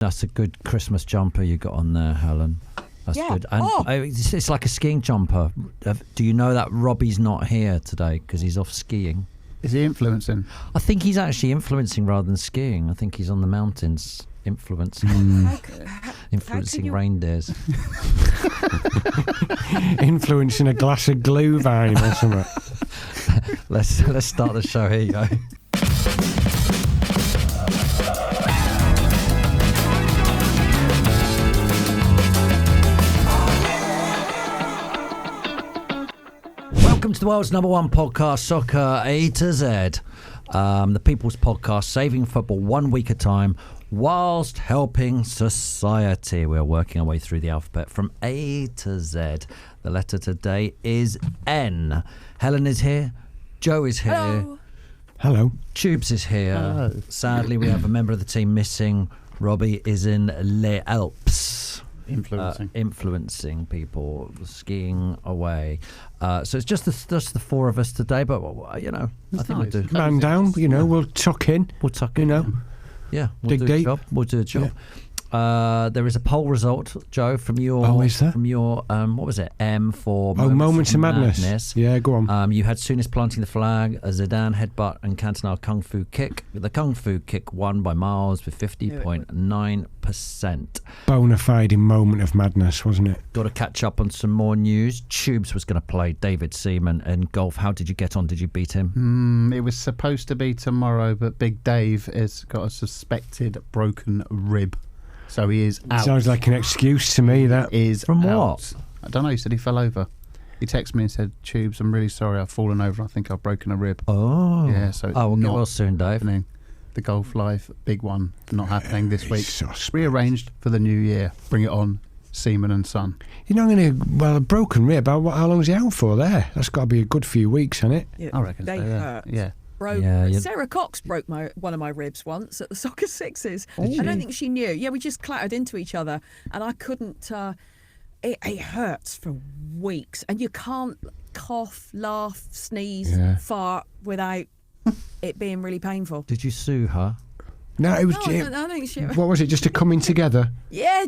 That's a good Christmas jumper you got on there, Helen. That's good. And it's like a skiing jumper. Do you know that Robbie's not here today because he's off skiing? Is he influencing? I think he's actually influencing rather than skiing. I think he's on the mountains influencing reindeers. Influencing a glass of glue vine or something. Let's start the show. Here you go. Welcome to the world's #1 podcast, Soccer A to Z. The People's Podcast, saving football 1 week at a time whilst helping society. We're working our way through the alphabet from A to Z. The letter today is N. Helen is here. Joe is here. Hello. Tubes is here. Hello. Sadly, we have a member of the team missing. Robbie is in Les Alpes. Influencing people, skiing away. So it's just the four of us today, but I think we'll do. Man down, we'll tuck in. We'll tuck in. Yeah, we'll dig do deep. a job. We'll do a job. There is a poll result, Joe, from your. Oh, is there? From your what was it? M for Moments of Madness. Yeah, go on. You had Souness planting the flag, a Zidane headbutt, and Cantona kung fu kick. The kung fu kick won by miles with 50.9%. Bona fide moment of madness, wasn't it? Got to catch up on some more news. Tubes was going to play David Seaman in golf. How did you get on? Did you beat him? It was supposed to be tomorrow, but Big Dave has got a suspected broken rib. So he is out. Sounds like an excuse to me, that. Is from out. What? I don't know. He said he fell over. He texted me and said, Tubes, I'm really sorry. I've fallen over. I think I've broken a rib. Oh. Yeah, so it's we'll get not well soon, Dave. happening. The Golf Life big one not happening this week. So Rearranged for the new year. Bring it on, Seaman and Son. A broken rib, how long is he out for there? That's got to be a good few weeks, hasn't it? Yeah, I reckon they so, hurt. Yeah. Sarah Cox broke one of my ribs once at the Soccer Sixes. I don't think she knew. Yeah, we just clattered into each other, and I couldn't. It hurts for weeks, and you can't cough, laugh, sneeze, fart without it being really painful. Did you sue her? No, it was. I think she. What was it? Just a coming together? Yeah.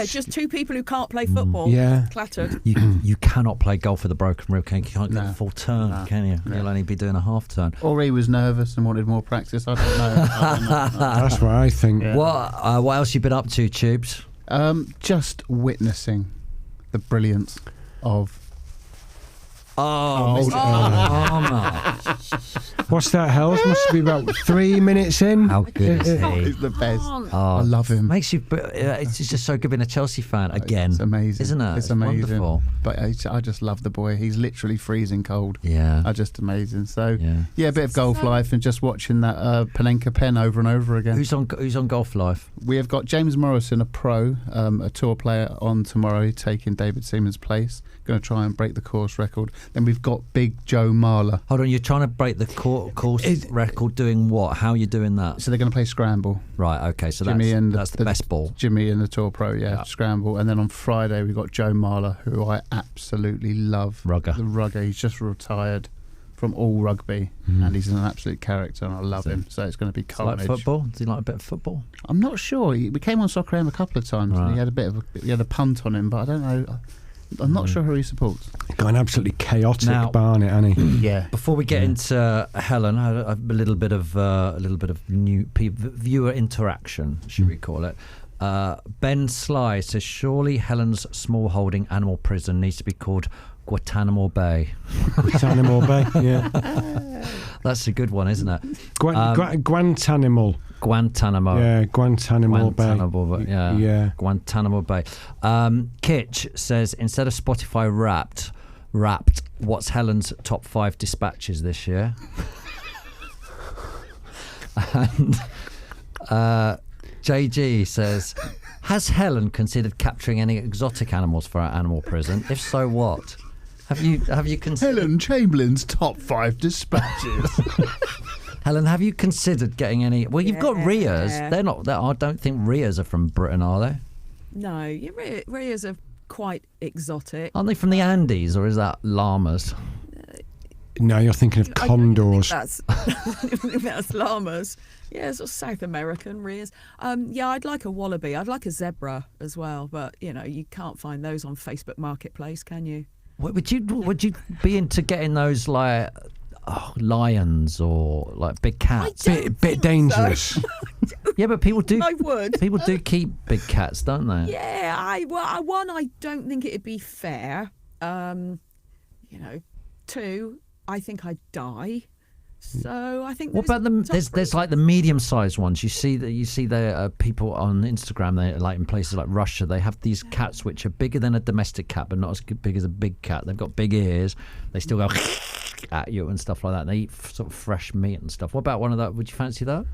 Just two people who can't play football. Clattered. You cannot play golf with a broken rib. You can't get a full turn, can you? No. You'll only be doing a half turn. Or he was nervous and wanted more practice. I don't know. That's what I think. Yeah. What else you been up to, Tubes? Just witnessing the brilliance of. Mr. Palmer. What's that, Hells? Must be about 3 minutes in. How good is he? He's the best. I love him. Makes you. It's just so good being a Chelsea fan again. It's amazing, isn't it? It's amazing. Wonderful. But I just love the boy. He's literally freezing cold. Yeah. Just amazing. So a bit of Golf Life and just watching that Panenka pen over and over again. Who's on Golf Life? We have got James Morrison, a pro, a tour player, on tomorrow, taking David Seaman's place. Going to try and break the course record. Then we've got Big Joe Marler. Hold on, you're trying to break the course record doing what? How are you doing that? So they're going to play scramble. Right, okay, so Jimmy that's the best ball. Jimmy and the Tour Pro, scramble. And then on Friday we've got Joe Marler, who I absolutely love. Rugger. The rugger. He's just retired from all rugby, and he's an absolute character, and I love him. So it's going to be carnage. Like football? Do you like a bit of football? I'm not sure. We came on Soccer AM a couple of times, and he had a punt on him, but I don't know. I'm not sure who he supports. Got an absolutely chaotic Barnet, hasn't he? Yeah. Before we get into Helen, I have a little bit of new viewer interaction, should we call it? Ben Sly says, surely Helen's small holding animal prison needs to be called Guantanamo Bay. Guantanamo Bay, yeah. That's a good one, isn't it? Guantanamo. Guantanamo. Yeah, Guantanamo Bay. Yeah. Guantanamo Bay. Kitch says, instead of Spotify wrapped, what's Helen's top 5 dispatches this year? And JG says, has Helen considered capturing any exotic animals for our animal prison? If so, what? Have you considered Helen Chamberlain's top 5 dispatches? Helen, have you considered getting any? Well, you've got rheas. They're not. I don't think rheas are from Britain, are they? No, rheas are quite exotic. Aren't they from the Andes, or is that llamas? No, you're thinking of condors. That's llamas. Yeah, sort of South American rears. Yeah, I'd like a wallaby. I'd like a zebra as well, but you can't find those on Facebook Marketplace, can you? Would you be into getting those like lions or like big cats? Bit dangerous. So. Yeah, but people do. I would. People do keep big cats, don't they? Yeah, I don't think it'd be fair. Two, I think I'd die. So I think. What about them? There's like the medium-sized ones. You see the people on Instagram. They like in places like Russia. They have these cats which are bigger than a domestic cat, but not as big as a big cat. They've got big ears. They still go at you and stuff like that. They eat sort of fresh meat and stuff. What about one of that? Would you fancy that?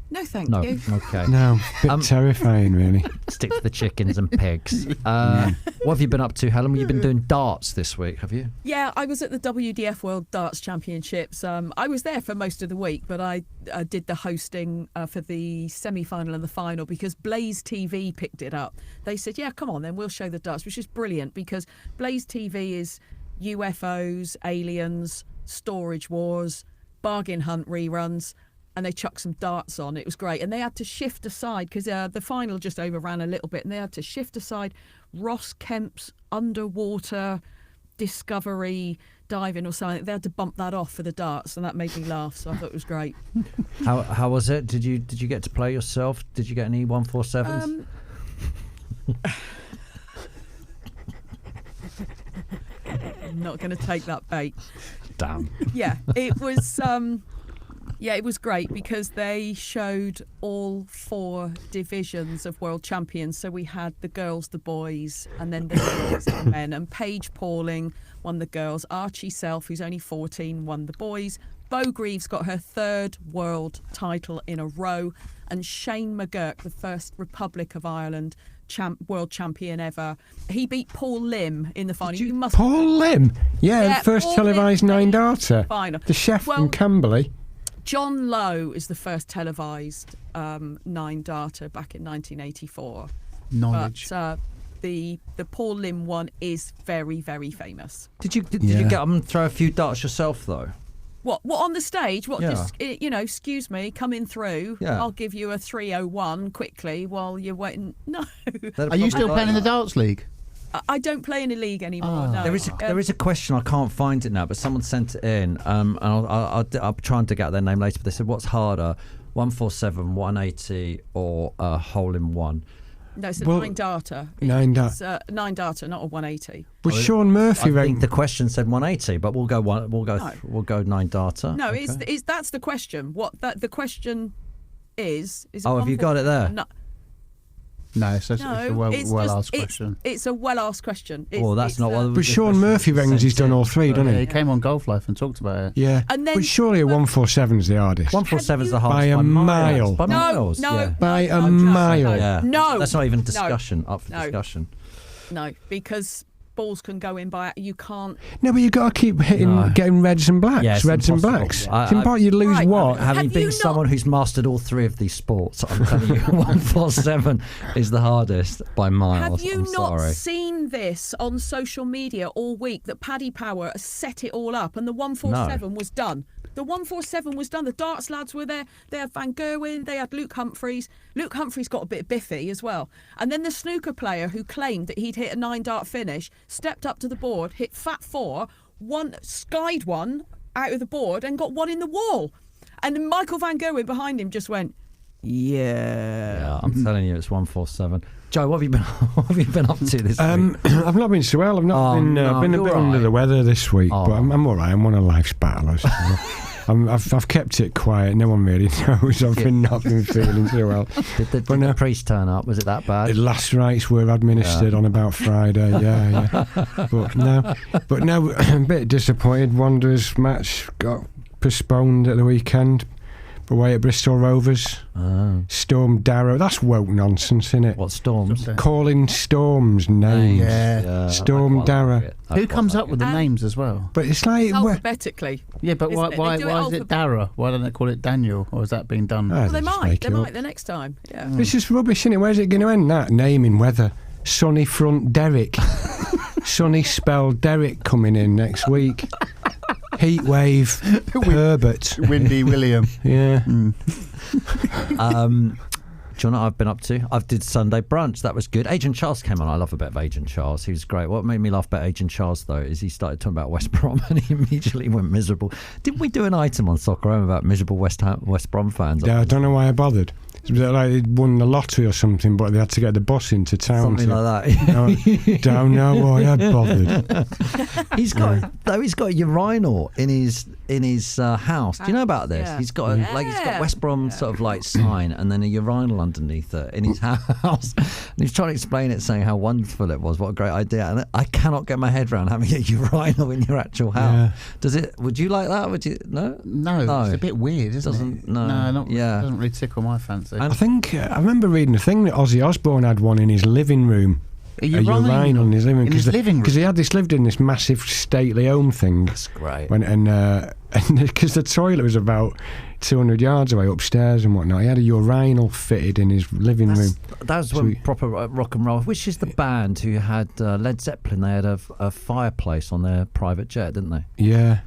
No, thank No. you. Okay. No, bit terrifying, really. Stick to the chickens and pigs. What have you been up to, Helen? You've been doing darts this week, have you? Yeah, I was at the WDF World Darts Championships. I was there for most of the week, but I did the hosting for the semi-final and the final because Blaze TV picked it up. They said, yeah, come on then, we'll show the darts, which is brilliant because Blaze TV is UFOs, aliens, storage wars, bargain hunt reruns, and they chucked some darts on. It was great. And they had to shift aside because the final just overran a little bit, and they had to shift aside Ross Kemp's underwater discovery diving or something. They had to bump that off for the darts, and that made me laugh, so I thought it was great. How was it? Did you get to play yourself? Did you get any 147s? I'm not going to take that bait. Damn. Yeah, it was. Yeah, it was great because they showed all 4 divisions of world champions. So we had the girls, the boys, and then the ladies and the men. And Paige Pauling won the girls. Archie Self, who's only 14, won the boys. Bo Greaves got her 3rd world title in a row. And Shane McGurk, the first Republic of Ireland world champion ever, he beat Paul Lim in the final. Paul Lim? Yeah, first Paul televised Lim, 9-darter. Final. The chef from Camberley. John Lowe is the first televised 9-darter back in 1984. Knowledge. But the Paul Lim one is very, very famous. Did you get throw a few darts yourself though? What on the stage? What? Yeah. Just excuse me, coming through. Yeah. I'll give you a 301 quickly while you're waiting. No, Are you still playing in the darts league? I don't play in a league anymore. No. There is a question. I can't find it now, but someone sent it in. And I'll try and dig out their name later. But they said, "What's harder, 147, 180, or a hole in one?" No, it's a 9-darter. 9-darter. It's a 9-darter, not a 180. Was Sean Murphy I think the question said 180, but we'll go 9-darter. No, Okay. it's that's the question. The question is have you got it there? No, it's a well-asked question. It's a well-asked question. That's not what. But Sean Murphy reckons he's done all 3, doesn't he? He came on Golf Life and talked about it. Yeah. And then, but surely a 147's the hardest. 147's the hardest by a mile. By miles. No, yeah. By a mile. Yeah. No. That's not even discussion. Up for discussion. No, because balls can go in by you can't. No, but you've got to keep getting reds and blacks. Yeah, it's reds and impossible. blacks. Yeah. It's important you lose what? Having been someone who's mastered all 3 of these sports, I'm telling you, 147 is the hardest by miles. Have you I'm not sorry. seen this on social media all week that Paddy Power has set it all up and the 147 was done? The 147 was done. The darts lads were there. They had Van Gerwen. They had Luke Humphreys. Luke Humphreys got a bit biffy as well. And then the snooker player who claimed that he'd hit a 9-dart finish stepped up to the board, hit fat 4, skied one out of the board and got one in the wall. And Michael Van Gerwen behind him just went, yeah. I'm telling you, it's 147. Joe, what have you been up to this week? I've not been so well. I've not been a bit under the weather this week, but I'm all right. I'm on a life's battle. I've kept it quiet. No one really knows. I've not been feeling too well. Did the priest turn up? Was it that bad? The last rites were administered on about Friday. Yeah. But no, a bit disappointed. Wanderers match got postponed at the weekend. Away at Bristol Rovers. Storm Darrow. That's woke nonsense, isn't it? What storms? Calling storms names. Yeah. Storm Darrow. Who comes up with the names as well? But it's like alphabetically. Yeah, but why is it Dara? Why don't they call it Daniel? Or has that been done? Well, they might the next time. Yeah. This is rubbish, isn't it? Where's it going to end? That naming weather. Sunny front Derek. Sunny spell Derek coming in next week. Heat wave, Herbert. Windy William. Yeah. Do you know what I've been up to? I've did Sunday brunch. That was good. Agent Charles came on. I love a bit of Agent Charles. He was great. What made me laugh about Agent Charles, though, is he started talking about West Brom and he immediately went miserable. Didn't we do an item on Soccer Home about miserable West Brom fans? Yeah, I don't know why I bothered. It was like they'd won the lottery or something, but they had to get the bus into town. Something like that. Don't know why I bothered. He's got a urinal in his house. Do you know about this? Yeah. He's got he's got West Brom sort of like sign and then a urinal underneath it in his house. And he's trying to explain it, saying how wonderful it was, what a great idea. And I cannot get my head around having a urinal in your actual house. Yeah. Would you like that? Would you? No, it's a bit weird, isn't it? Not. Yeah, it doesn't really tickle my fancy. I think I remember reading a thing that Ozzy Osbourne had one in his living room. A urinal in his living room because he lived in this massive stately home thing. That's great. And because the toilet was about 200 yards away upstairs and whatnot, he had a urinal fitted in his living room. That was when proper rock and roll. Which is the band who had Led Zeppelin? They had a fireplace on their private jet, didn't they? Yeah,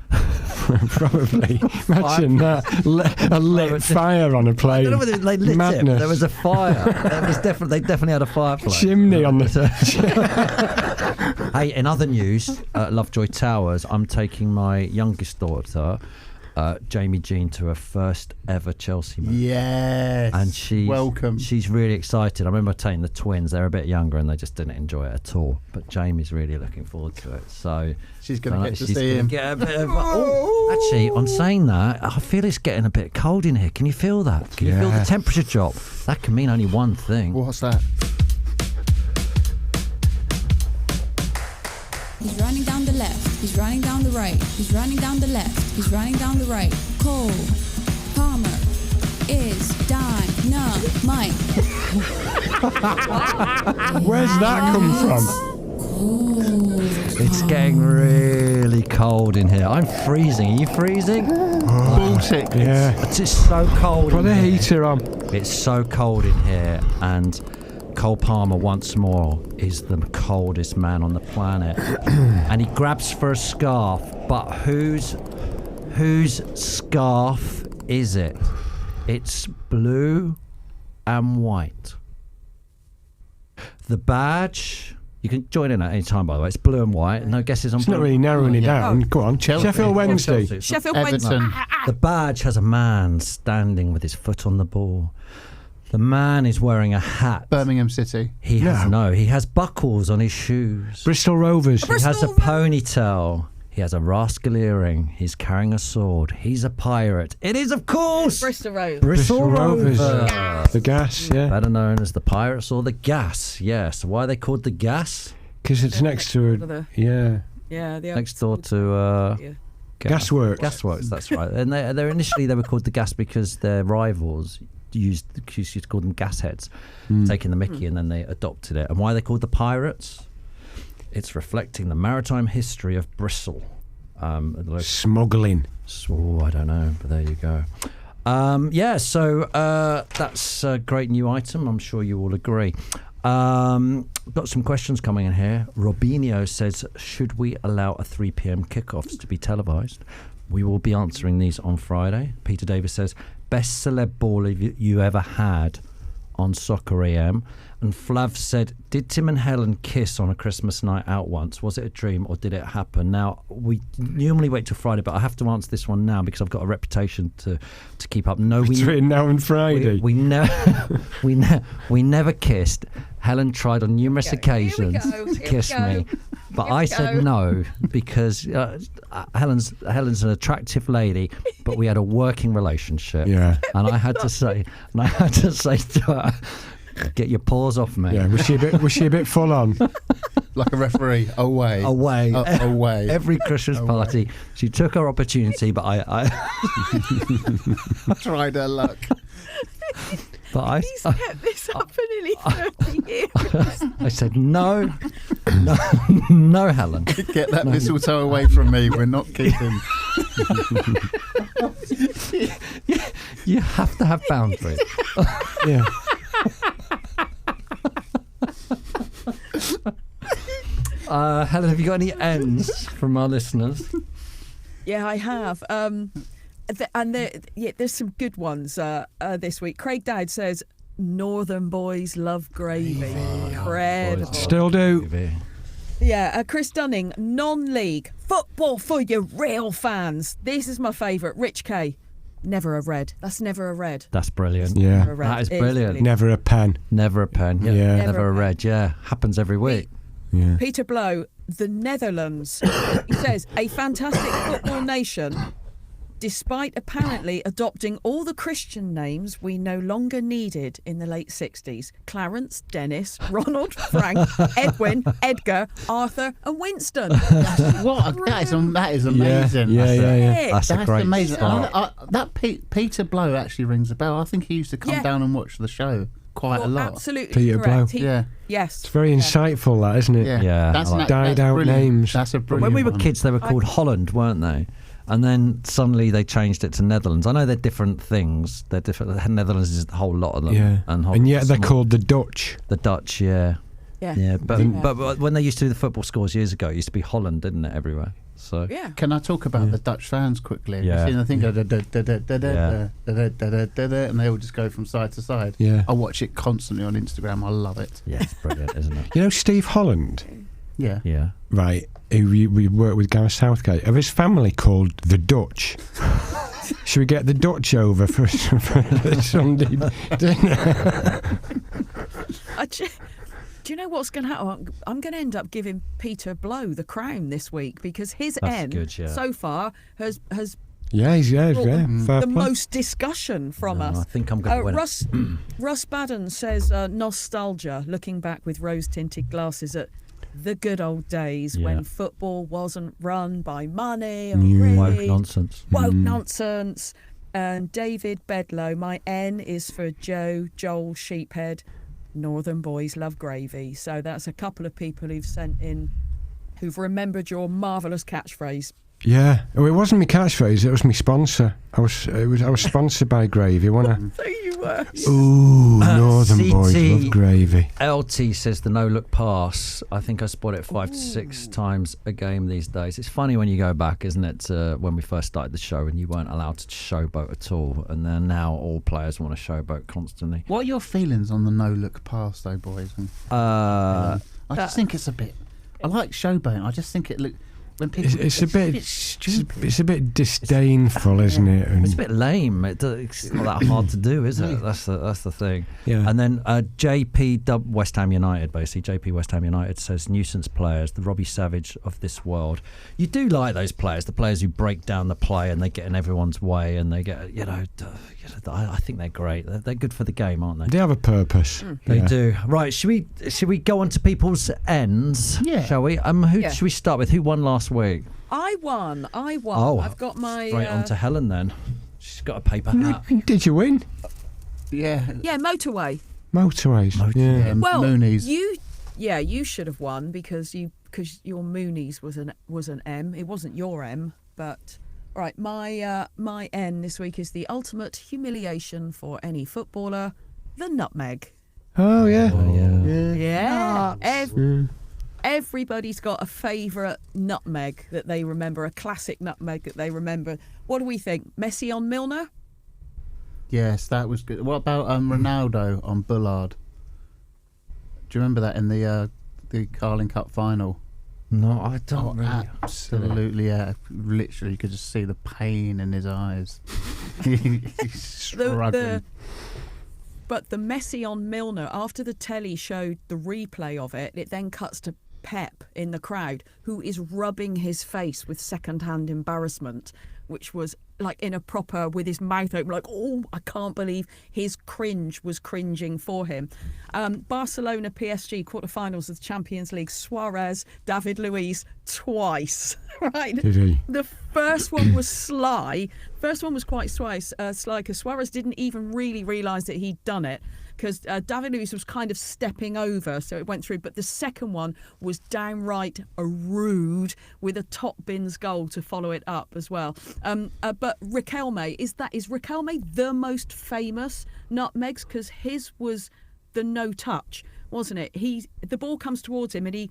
probably. Imagine that a lit fire on a plane. I don't know whether they lit Madness. it. There was a fire. They definitely had a fireplace. Chimney on the. Hey, in other news, at Lovejoy Towers, I'm taking my youngest daughter, Jamie Jean, to her first ever Chelsea match. Yes. And she's really excited. I remember taking the twins. They're a bit younger and they just didn't enjoy it at all. But Jamie's really looking forward to it. So she's going to get to see him. Get a bit of, actually, on saying that, I feel it's getting a bit cold in here. Can you feel that? Can you feel the temperature drop? That can mean only one thing. What's that? He's running down the left, he's running down the right, he's running down the left, he's running down the right. Cole Palmer is dynamite. Where's that come from? It's getting really cold in here. I'm freezing. Are you freezing? Baltic. Yeah. It's just so cold. Put the heater on. It's so cold in here, and Cole Palmer once more is the coldest man on the planet. And he grabs for a scarf, but whose scarf is it? It's blue and white. The badge, you can join in at any time, by the way. It's blue and white. No guesses on It's blue. not really narrowing it down. Go on. Chelsea. Sheffield Wednesday. Sheffield Everton. Wednesday. The badge has a man standing with his foot on the ball. The man is wearing a hat. Birmingham City. He has buckles on his shoes. Bristol Rovers. He has a ponytail. He has a rascal earring. He's carrying a sword. He's a pirate. It is, of course, Bristol Rovers. Bristol Rovers. The Gas, yeah. Better known as the Pirates or the Gas. Yes. Why are they called the Gas? Because it's next to a... Yeah. Yeah, Next door to... Gasworks. Gasworks, that's right. And they initially they were called the Gas because their rivals used to call them gasheads, taking the mickey, and then they adopted it. And why are they called the Pirates? It's reflecting the maritime history of Bristol. Smuggling. Oh, I don't know, but there you go. So that's a great new item. I'm sure you all agree. Got some questions coming in here. Robinho says, should we allow a 3 p.m. kickoffs to be televised? We will be answering these on Friday. Peter Davis says, best celeb ball you ever had on Soccer AM. And Flav said, did Tim and Helen kiss on a Christmas night out once? Was it a dream or did it happen? Now, we normally wait till Friday, but I have to answer this one now because I've got a reputation to keep up. No, Between now and Friday. We never kissed. Helen tried on numerous occasions to kiss me, but I said no because Helen's an attractive lady, but we had a working relationship. Yeah. And I had to say to her, get your paws off me. Yeah, was she a bit full on? Like a referee. Away. Away. Every Christmas party, she took her opportunity, but I tried her luck. But He's kept this up for nearly 30 years. I said no, Helen. Get that mistletoe away from me. We're not keeping. You have to have boundaries. Yeah. Helen, have you got any ends from our listeners? Yeah, I have. There's some good ones this week. Craig Dowd says, Northern boys love gravy. Incredible. Still do. Yeah, Chris Dunning, non-league. Football for your real fans. This is my favourite. Rich K. Never a red. That's never a red. That's brilliant. Yeah. Never a red. That is It brilliant. Never a pen. Never a pen. Yeah. Yeah. Never a red. Yeah. Happens every week. Yeah. Peter Blow, the Netherlands. He says, a fantastic football nation, despite apparently adopting all the Christian names we no longer needed in the late 60s. Clarence, Dennis, Ronald, Frank, Edwin, Edgar, Arthur and Winston. That is amazing. Yeah. That's a great amazing. start. Peter Blow actually rings a bell. I think he used to come down and watch the show quite a lot. Absolutely Peter correct. Blow. Yes. It's very insightful, that, isn't it? Yeah, That's I like Died out brilliant. names. That's a But brilliant when we were one. kids, they were called Holland, weren't they? And then suddenly they changed it to Netherlands. I know they're different things. They're different. Netherlands is a whole lot of them. Yeah. And yet they're small. called the Dutch. The Dutch, yeah. Yeah. But when they used to do the football scores years ago, it used to be Holland, didn't it, everywhere? So Yeah. Can I talk about the Dutch fans quickly? Have Yeah. you seen the thing, and they all just go from side to side. Yeah. I watch it constantly on Instagram. I love it. yeah, it's brilliant, isn't it? You know Steve Holland? Yeah. Yeah. Right. We worked with Gareth Southgate. Of his family called the Dutch. Should we get the Dutch over for the Sunday dinner? Do you know what's going to happen? I'm going to end up giving Peter Blow the crown this week because his That's N good, yeah. so far has Yeah, he's brought fair the play. most discussion from No, us. I think I'm going to win it. Russ Baden says nostalgia, looking back with rose-tinted glasses at the good old days Yeah. when football wasn't run by money or Woke greed. nonsense. Woke nonsense. And David Bedlow, my N is for Joel Sheephead. Northern boys love gravy. So that's a couple of people who've sent in who've remembered your marvellous catchphrase. Yeah. Oh, it wasn't my catchphrase. It was my sponsor. I was sponsored by Gravy, wasn't So you were. I? Ooh, Northern boys CT. love gravy. LT says the no-look pass. I think I spot it 5 to 6 times a game these days. It's funny when you go back, isn't it, to when we first started the show and you weren't allowed to showboat at all. And then now all players want to showboat constantly. What are your feelings on the no-look pass, though, boys? Uh, I just think it's a bit... I like showboating. I just think it look... When people, It's a bit stupid. It's a bit disdainful, isn't it? And It's a bit lame. It's not that hard to do, is it? That's the thing. Yeah. And then JP West Ham United, basically. JP West Ham United says nuisance players, the Robbie Savage of this world. You do like those players, the players who break down the play and they get in everyone's way and they get, I think they're great. They're good for the game, aren't they? they have a purpose. They Yeah. do. Right, should we go on to people's ends? Yeah. Shall we? Yeah. Should we start with? Who won last week? I won. Oh, I've got my Straight on to Helen then. She's got a paper. Did you win? Yeah. motorway. Motorways. Yeah. Well, Moonies. you should have won because your Moonies was an M. It wasn't your M, but right. My N this week is the ultimate humiliation for any footballer, the nutmeg. Oh yeah. Yeah. Everybody's got a favourite nutmeg that they remember, a classic nutmeg that they remember. What do we think? Messi on Milner? Yes, that was good. What about Ronaldo on Bullard? Do you remember that in the Carling Cup final? No, I don't really. Absolutely, yeah. Literally, you could just see the pain in his eyes. He's struggling. But the Messi on Milner, after the telly showed the replay of it, it then cuts to Pep in the crowd, who is rubbing his face with second-hand embarrassment, which was like in a proper, with his mouth open, like, oh, I can't believe his cringe was cringing for him. Barcelona PSG quarterfinals of the Champions League, Suarez, David Luiz, twice, right? Did he? The first one was sly. First one was quite sly because Suarez didn't even really realise that he'd done it because David Luiz was kind of stepping over, so it went through. But the second one was downright rude with a top bins goal to follow it up as well. But Riquelme, is Riquelme the most famous nutmegs? Because his was the no touch, wasn't it? The ball comes towards him and he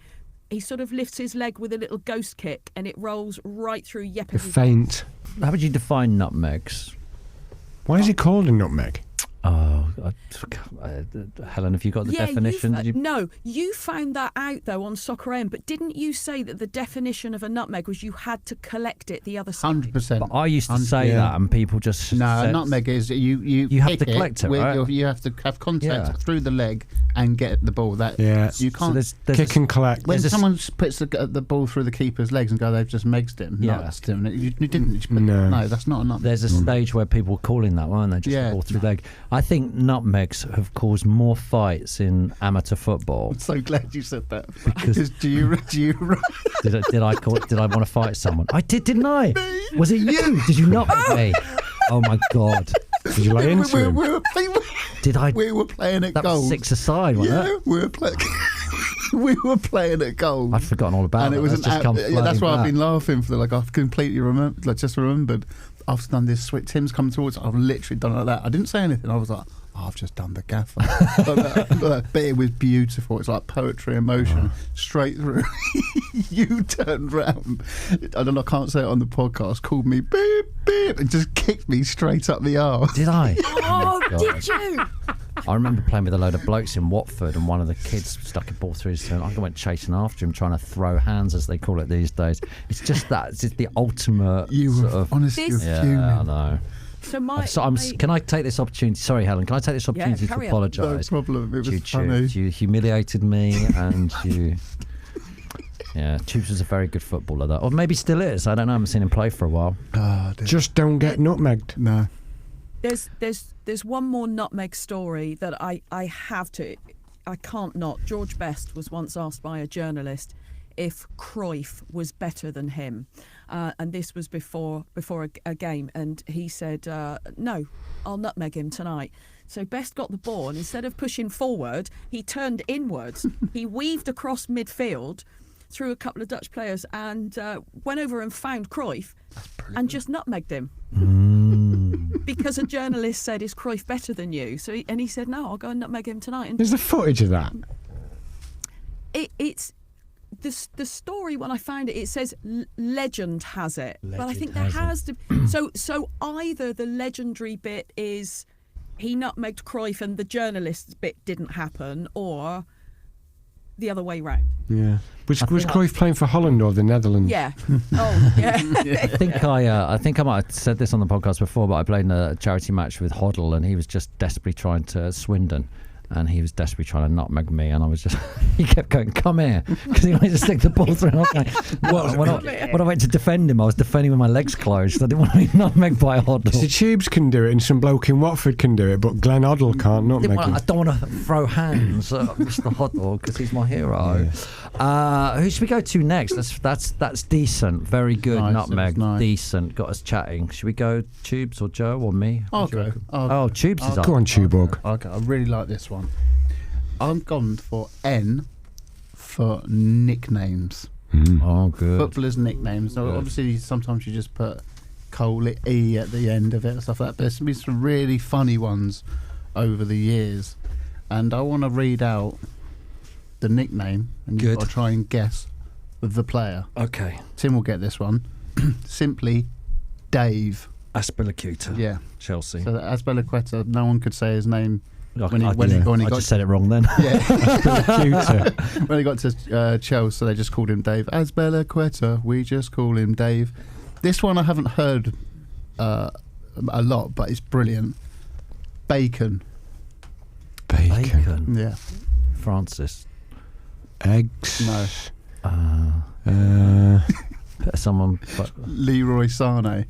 he sort of lifts his leg with a little ghost kick, and it rolls right through Yepper's Faint. How would you define nutmegs? Why is it called a nutmeg? Oh, Helen, have you got the definition? No, you found that out though on Soccer AM, but didn't you say that the definition of a nutmeg was you had to collect it the other side? 100%. But I used to say that, and people just No, said, nutmeg is you have pick to collect it, with right? you have to have contact through the leg and get the ball. That you can't. So there's Kick and collect. when someone puts the ball through the keeper's legs and go, they've just megged him. Yeah. No, that's doing it. You didn't. No. That's not a nutmeg. There's a stage where people were calling that, weren't they? Just the ball through the leg. I think nutmegs have caused more fights in amateur football. I'm so glad you said that. Because do you did I want to fight someone? I did, didn't I? Was it you? Did you nutmeg me? Oh my God! Did you lay into him? Did I? We were playing at That goals. was 6-a-side, wasn't it? we were playing. We were playing at goals. I'd forgotten all about and it. it was That's just come that's why flooding I've been back. laughing for I've completely remembered. I've done this sweet. Tim's come towards. I've literally done it like that. I didn't say anything. I was like, I've just done the gaffer. But it was beautiful. It's like poetry in motion, straight through. You turned round. I don't know. I can't say it on the podcast. Called me beep beep and just kicked me straight up the arse. Did I? Oh, my God. did you? I remember playing with a load of blokes in Watford, and one of the kids stuck a ball through his turn. I went chasing after him, trying to throw hands, as they call it these days. It's just that. It's just the ultimate You sort were of. honestly Yeah, fuming. I know. So Can I take this opportunity? Sorry, Helen. Can I take this opportunity to carry on. apologise? No problem. It was to funny. Tubes? You humiliated me, and you. Yeah, Tubes was a very good footballer, though, or maybe still is. I don't know. I haven't seen him play for a while. Oh, dear. Just don't get nutmegged. No. There's one more nutmeg story that I can't not. George Best was once asked by a journalist if Cruyff was better than him, and this was before a game, and he said, no, I'll nutmeg him tonight. So Best got the ball, and instead of pushing forward, he turned inwards. He weaved across midfield through a couple of Dutch players and went over and found Cruyff and just nutmegged him. Because a journalist said, is Cruyff better than you? And he said, no, I'll go and nutmeg him tonight. And There's the footage of that. it's the story. When I found it, it says legend has it, but I think there has has to. So either the legendary bit is he nutmegged Cruyff and the journalist's bit didn't happen, or the other way round. Yeah. Was Cruyff playing for Holland or the Netherlands? Yeah. Oh, yeah. I think I might have said this on the podcast before, but I played in a charity match with Hoddle, and he was just desperately trying to Swindon. And he was desperately trying to nutmeg me, and I was just, he kept going, come here, because he wanted to stick the ball through. And I was going, when I went to defend him, I was defending with my legs closed. I didn't want to be nutmegged by Hoddle. The Tubes can do it, and some bloke in Watford can do it, but Glenn Hoddle can't nutmeg him. I don't want to throw hands at Mr. Hoddle because he's my hero. Yeah. Who should we go to next? That's decent, very good. Nice, Nutmeg, nice. Decent, got us chatting. Should we go Tubes or Joe or me? I'll go. Tubes is up. Go on, Tubog. Okay, I really like this one. I'm gone for N for nicknames. Oh, good. Footballers' nicknames. So obviously, sometimes you just put Cole E at the end of it and stuff like that. But there's been some really funny ones over the years. And I want to read out the nickname, and you've got to try and guess the player. Okay. Tim will get this one. Simply Dave. Aspilicueta. Yeah. Chelsea. So Aspilicueta, no one could say his name. I just said it wrong then. Yeah. When he got to Chelsea, so they just called him Dave. Aspilicueta, we just call him Dave. This one I haven't heard a lot, but it's brilliant. Bacon. Yeah. Francis. Eggs. No. Someone. Leroy Sane.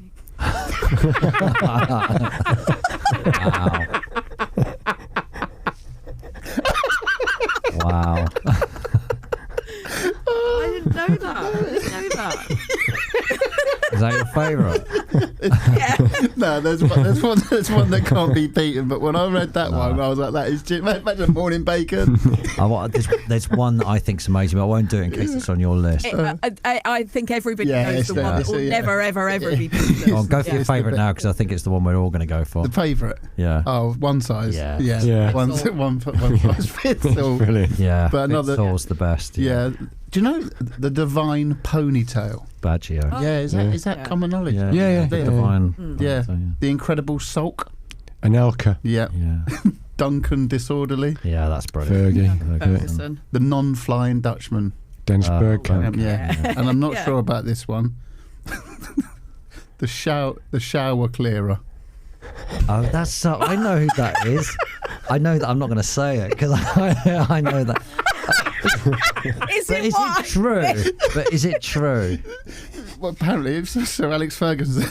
Wow. I didn't know that. Is that your favourite? No, there's one that can't be beaten. But when I read that one, I was like, that is imagine morning bacon. There's one that I think's amazing, but I won't do it in case it's on your list. I think everybody knows the it's one that will never, ever be beaten. Go for your favourite now, because I think it's the one we're all going to go for. The favourite? Yeah. Oh, one size. Yeah. One size fits all. Brilliant. Yeah, But another. Fits all's the best. Yeah. Do you know the divine ponytail? Baggio. Is that common knowledge? Yeah. The divine. Yeah. So, The incredible sulk. Anelka. Yeah. Yeah. Duncan disorderly. Yeah, that's brilliant. Fergie. Ferguson. The non-flying Dutchman. Densberg. And I'm not sure about this one. the shower clearer. Oh, that's so. I know who that is. I know that. I'm not going to say it because I know that. Is But it is what? it true? But is it true? Well, apparently it's Sir Alex Ferguson.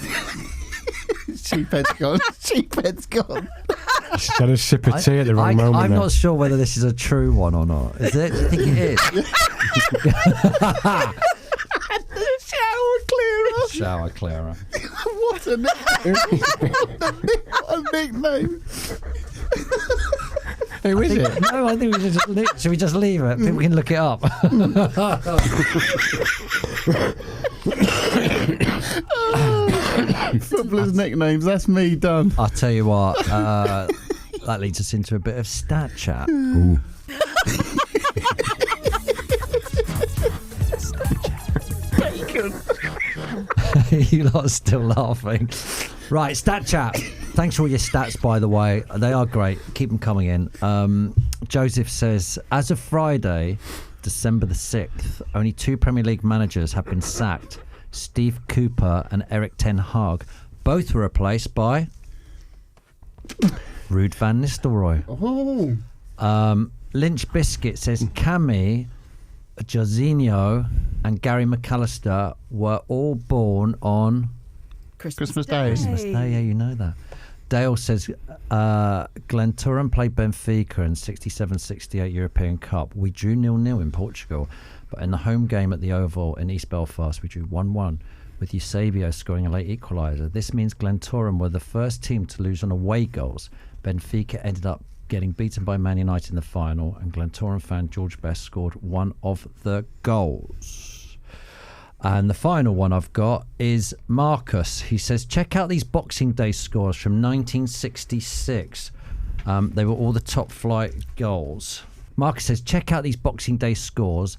Sheephead's gone. Sheephead's gone. She's had a sip of tea at the wrong moment. I'm there. not sure whether this is a true one or not. Is it? Do you think it is? Shower clearer. Shower clearer. What a nickname. Who is it? No, I think should we just leave it? People can look it up. Footballers' nicknames. That's me done. I'll tell you what. That leads us into a bit of stat chat. Ooh. You lot are still laughing. Right, stat chat. Thanks for all your stats, by the way. They are great. Keep them coming in. Joseph says, as of Friday, December the 6th, only 2 Premier League managers have been sacked. Steve Cooper and Eric Ten Hag. Both were replaced by Ruud van Nistelrooy. Lynch Biscuit says Cammy, Jorginho and Gary McAllister were all born on Christmas Day. Christmas Day. Yeah, you know that. Dale says Glentoran played Benfica in 67-68 European Cup. We drew 0-0 in Portugal, but in the home game at the Oval in East Belfast, we drew 1-1, with Eusebio scoring a late equaliser. This means Glentoran were the first team to lose on away goals. Benfica ended up getting beaten by Man United in the final, and Glentoran fan George Best scored one of the goals. And the final one I've got is Marcus. He says, check out these Boxing Day scores from 1966. They were all the top flight goals. Marcus says, check out these Boxing Day scores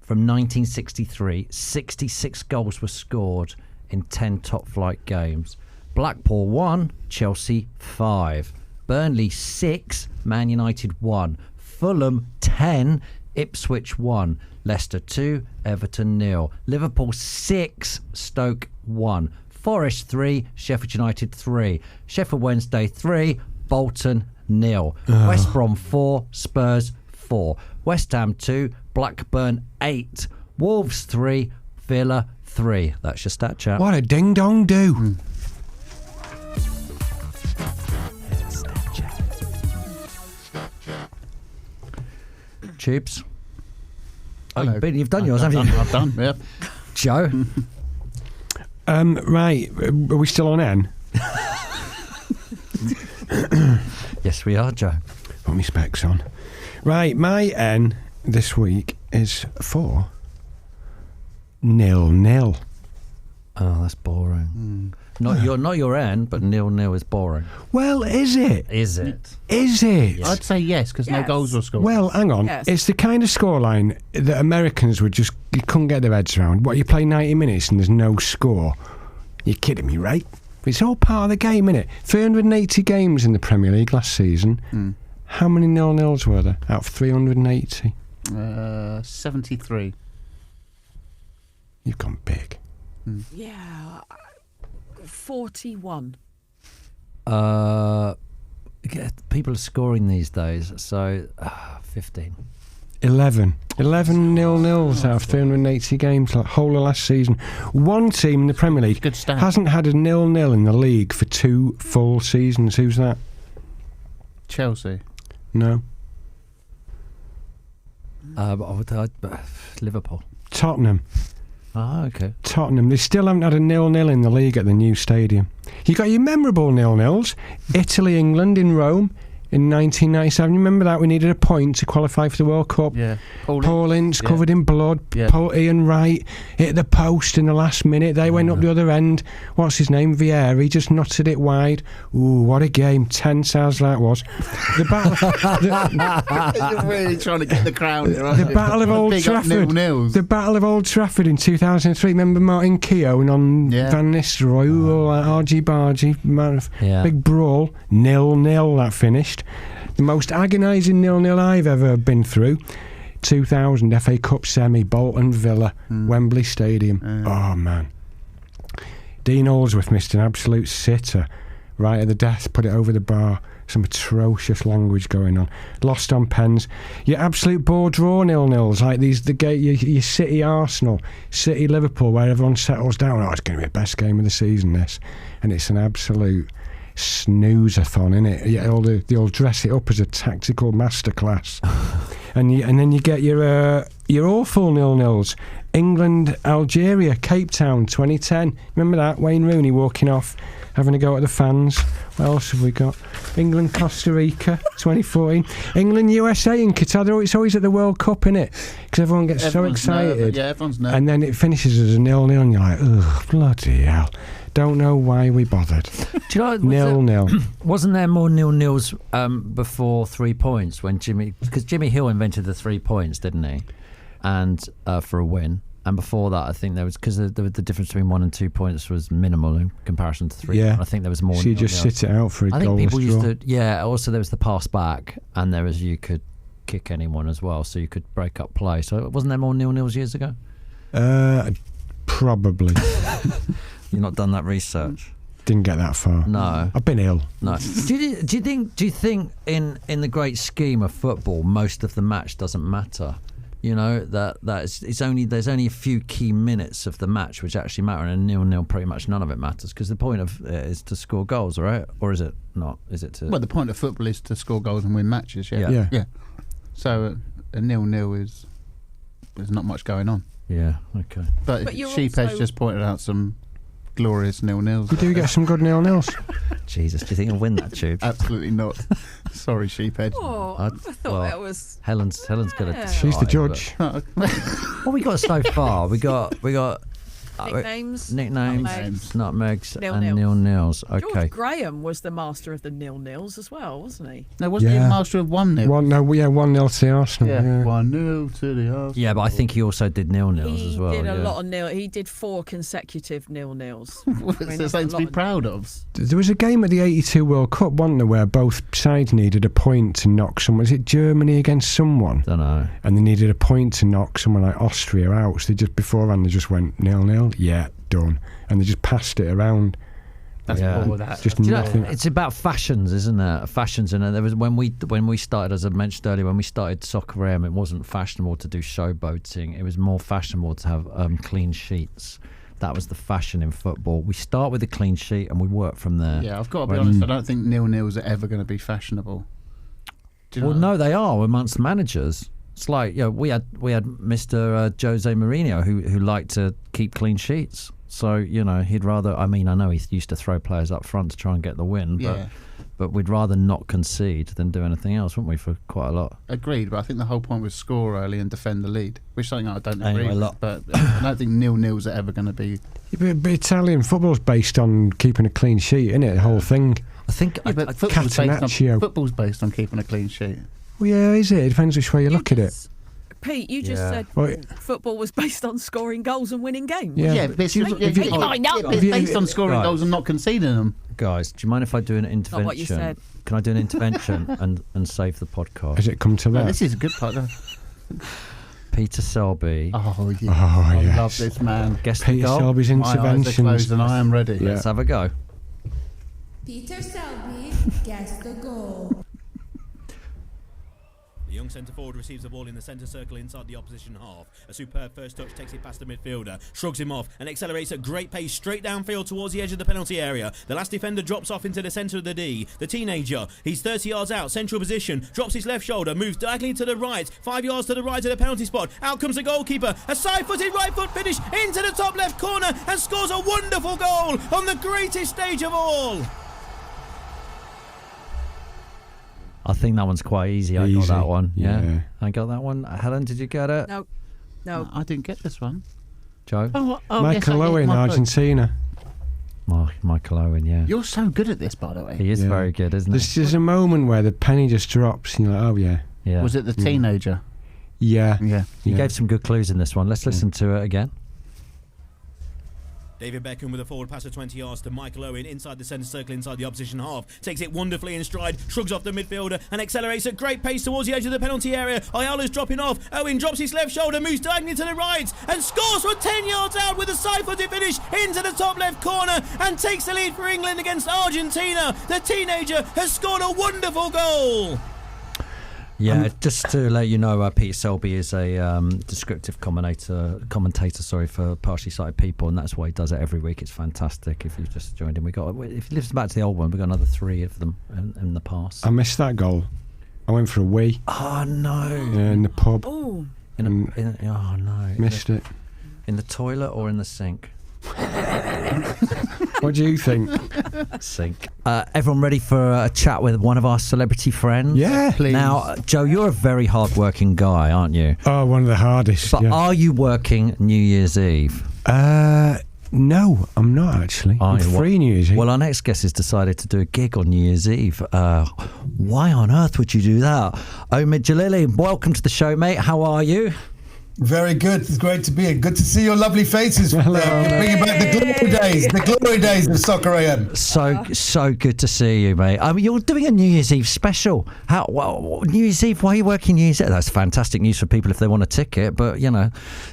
from 1963. 66 goals were scored in 10 top flight games. Blackpool 1, Chelsea 5. Burnley 6, Man United 1. Fulham 10, Ipswich 1. Leicester 2, Everton 0. Liverpool 6, Stoke 1. Forest 3, Sheffield United 3. Sheffield Wednesday 3, Bolton 0. West Brom 4, Spurs 4. West Ham 2, Blackburn 8. Wolves 3, Villa 3. That's your stat chat. What a ding dong do. Tubes. Hello. You've done yours, haven't you? I've done, yep. Joe? Right, are we still on N? Yes, we are, Joe. Put my specs on. Right, my N this week is for 0-0. Oh, that's boring. Not your N, but 0-0 is boring. Well, is it? Is it? Is it? I'd say yes, because no Yes. goals were scored. Well, hang on. Yes. It's the kind of scoreline that Americans would just, you couldn't get their heads around. What, you play 90 minutes and there's no score? You're kidding me, right? It's all part of the game, innit? 380 games in the Premier League last season. How many 0-0s were there out of 380? 73. You've gone big. Yeah. 41. People are scoring these days, so 15. 11 0-0s out of 380 games, like whole of last season. One team in the Premier League Good stat. hasn't had a 0-0 in the league for 2 full seasons. Who's that? Chelsea. No. Liverpool. Tottenham. Oh, okay. Tottenham, they still haven't had a 0-0 in the league at the new stadium. You got your memorable 0-0s. Italy, England in Rome in 1997. Remember that? We needed a point to qualify for the World Cup. Yeah. Paul Ince covered in blood. Yeah. Ian Wright hit the post in the last minute. They went up the other end. What's his name? Vieira. He just knotted it wide. Ooh, what a game. Tense as that was. The battle. You're really trying to get the crowd here, aren't The you? Battle of Old Trafford. Nils. The Battle of Old Trafford in 2003. Remember Martin Keown on Van Nistelrooy? Ooh, argy bargy. Big brawl. 0-0 that finished. The most agonising 0-0 I've ever been through. 2000 FA Cup semi, Bolton Villa, Wembley Stadium. Oh man. Dean Allsworth missed an absolute sitter right at the death, put it over the bar. Some atrocious language going on. Lost on pens. Your absolute bore draw 0-0s like these. Your City Arsenal, City Liverpool, where everyone settles down. Oh, it's going to be the best game of the season. This, and it's an absolute snooze-a-thon, innit? Yeah, they'll dress it up as a tactical masterclass. and then you get your awful 0-0s. England, Algeria, Cape Town, 2010. Remember that? Wayne Rooney walking off, having a go at the fans. What else have we got? England, Costa Rica, 2014. England, USA in Qatar. It's always at the World Cup, innit? Because everyone gets so excited. Nervous. Yeah, everyone's nervous. And then it finishes as a 0-0 and you're like, ugh, bloody hell. Don't know why we bothered. Do you know, 0-0. Wasn't there more 0-0s before 3 points when because Jimmy Hill invented the 3 points, didn't he? And for a win. And before that, I think there was, because the difference between 1 and 2 points was minimal in comparison to 3. Yeah. I think there was more. So you just sit it out for a goalless draw. I think people used to. Yeah. Also, there was the pass back, and there was you could kick anyone as well, so you could break up play. So wasn't there more 0-0s years ago? Probably. You've not done that research. Didn't get that far. No, I've been ill. No. Do you think in the great scheme of football, most of the match doesn't matter? You know there's only a few key minutes of the match which actually matter, and 0-0 pretty much none of it matters, because the point of it is to score goals, right? Or is it not? Is it to? Well, the point of football is to score goals and win matches. Yeah. So a 0-0 is there's not much going on. Yeah. Okay. But Sheephead's just pointed out some glorious 0-0s. We do get some good 0-0s. Jesus, do you think you'll win that tube? Absolutely not. Sorry, Sheephead. Oh, I thought it was. Helen's gonna. She's the judge. What we got so far? We got Nicknames, nutmegs, Nil-nils. and 0-0s. Okay. George Graham was the master of the 0-0s as well, wasn't he? No, wasn't he master of 1-0? 1-0 to Arsenal. Yeah, Yeah. 1-0 to the Arsenal. Yeah, but I think he also did 0-0s as well. He did a lot of nil. He did 4 consecutive 0-0s. There's something to be proud of. There was a game at the 82 World Cup, wasn't there, where both sides needed a point to knock someone. Was it Germany against someone? Don't know. And they needed a point to knock someone like Austria out. So they just beforehand they just went 0-0. Yeah, done. And they just passed it around. That's all that. Just nothing. It's about fashions, isn't it? Fashions, and there was when we started, as I mentioned earlier, when we started Soccer AM, it wasn't fashionable to do showboating. It was more fashionable to have clean sheets. That was the fashion in football. We start with a clean sheet and we work from there. Yeah, I've got to be honest. I don't think 0-0s are ever going to be fashionable. No, they are amongst managers. It's like, we had Mr. Jose Mourinho who liked to keep clean sheets. So, he'd rather, I know he used to throw players up front to try and get the win, but we'd rather not concede than do anything else, wouldn't we, for quite a lot? Agreed, but I think the whole point was score early and defend the lead, which is something I don't agree with. But I don't think 0-0s are ever going to be... Yeah, but Italian football's based on keeping a clean sheet, isn't it? The whole thing. I think... football's based on keeping a clean sheet. Well, yeah, is it? It depends which way you look at it. Pete, you just said football was based on scoring goals and winning games. Yeah, but it's based on scoring goals and not conceding them. Guys, do you mind if I do an intervention? Not what you said. Can I do an intervention and save the podcast? Has it come to that? This is a good part. Peter Selby. Oh, yeah. I love this man. Guess Peter Selby's interventions. My eyes are closed and I am ready. Let's have a go. Peter Selby, guess the goal. young centre forward receives the ball in the centre circle inside the opposition half. A superb first touch takes it past the midfielder, shrugs him off and accelerates at great pace straight downfield towards the edge of the penalty area. The last defender drops off into the centre of the D. The teenager, he's 30 yards out, central position, drops his left shoulder, moves diagonally to the right, 5 yards to the right of the penalty spot. Out comes the goalkeeper, a side-footed right foot finish into the top left corner and scores a wonderful goal on the greatest stage of all. I think that one's quite easy. I got Easy, that one. Yeah. yeah. I got that one. Helen, did you get it? No. I didn't get this one. Joe? Michael Owen, Argentina. Michael Owen, yeah. You're so good at this, by the way. He is very good, isn't he? There's a moment where the penny just drops and you're like, oh, yeah. Yeah. Was it the teenager? Yeah. Yeah. You gave some good clues in this one. Let's listen to it again. David Beckham with a forward pass of 20 yards to Michael Owen inside the centre circle inside the opposition half. Takes it wonderfully in stride, shrugs off the midfielder and accelerates at great pace towards the edge of the penalty area. Ayala's dropping off. Owen drops his left shoulder, moves diagonally to the right and scores from 10 yards out with a side-footed finish into the top left corner and takes the lead for England against Argentina. The teenager has scored a wonderful goal. Yeah, just to let you know, Peter Selby is a descriptive commentator, for partially sighted people, and that's why he does it every week. It's fantastic. If you've just joined him, if you listen back to the old one, we've got another 3 of them in the past. I missed that goal. I went for a wee. Oh no! In the pub. Oh. Oh no! Missed it. In the toilet or in the sink? What do you think? Sink. Everyone ready for a chat with one of our celebrity friends? Yeah, please. Now, Joe, you're a very hard-working guy, aren't you? Oh, one of the hardest. But are you working New Year's Eve? No, I'm not actually. I'm free New Year's Eve. Well, our next guest has decided to do a gig on New Year's Eve. Why on earth would you do that? Omid Djalili, welcome to the show, mate. How are you? Very good. It's great to be here. Good to see your lovely faces. Bringing back the glory days of Soccer AM. So good to see you, mate. I mean, you're doing a New Year's Eve special. New Year's Eve? Why are you working New Year's Eve? That's fantastic news for people if they want a ticket. But you know,